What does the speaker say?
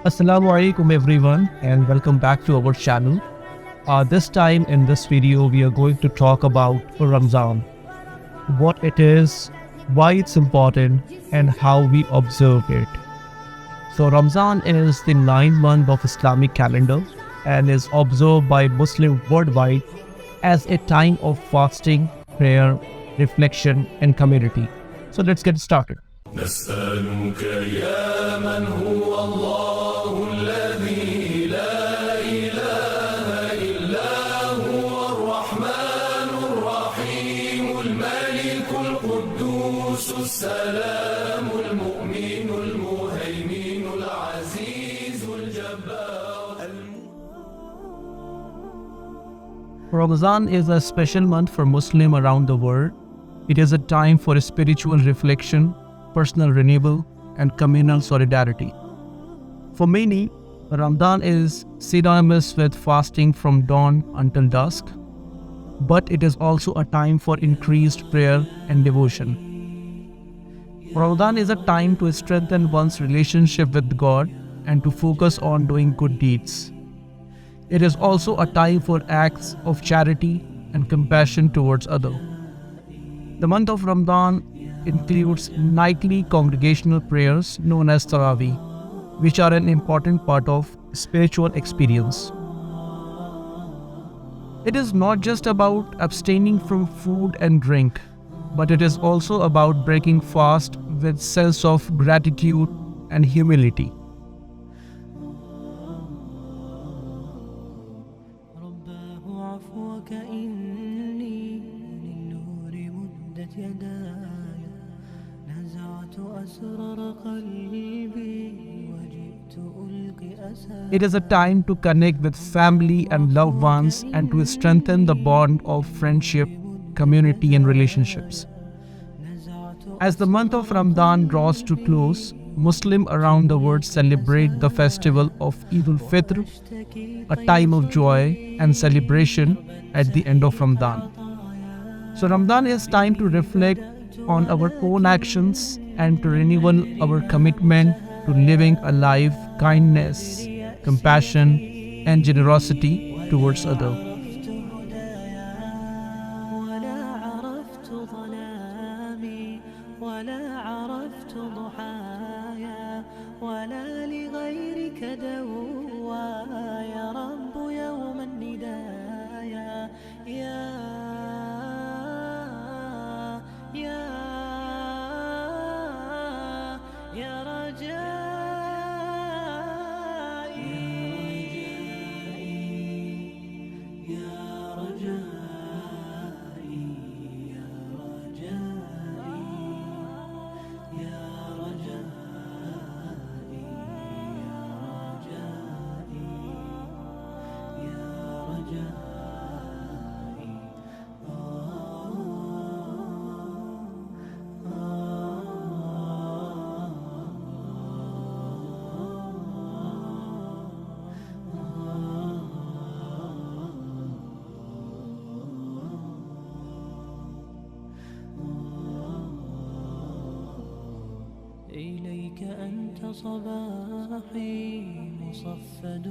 Assalamu alaikum everyone and welcome back to our channel. This time in this video we are going to talk about Ramadan, what it is, why it's important and how we observe it. So Ramadan is the ninth month of Islamic calendar and is observed by Muslims worldwide as a time of fasting, prayer, reflection and community. So let's get started. نسألك يا من هو الله الذي لا إله إلا هو الرحمن الرحيم الملك القدوس السلام المؤمن المهيمن العزيز الجبار. Ramadan is a special month for Muslims around the world. It is a time for spiritual reflection, personal renewal, and communal solidarity. For many, Ramadan is synonymous with fasting from dawn until dusk, but it is also a time for increased prayer and devotion. Ramadan is a time to strengthen one's relationship with God and to focus on doing good deeds. It is also a time for acts of charity and compassion towards others. The month of Ramadan includes nightly congregational prayers known as Tarawih, which are an important part of spiritual experience. It is not just about abstaining from food and drink, but it is also about breaking fast with sense of gratitude and humility. It is a time to connect with family and loved ones and to strengthen the bond of friendship, community and relationships. As the month of Ramadan draws to close, Muslims around the world celebrate the festival of Eid al-Fitr, a time of joy and celebration at the end of Ramadan. So Ramadan is time to reflect on our own actions and to renew our commitment to living a life kindness, compassion and generosity towards others. إليك أنت صباحي مصفد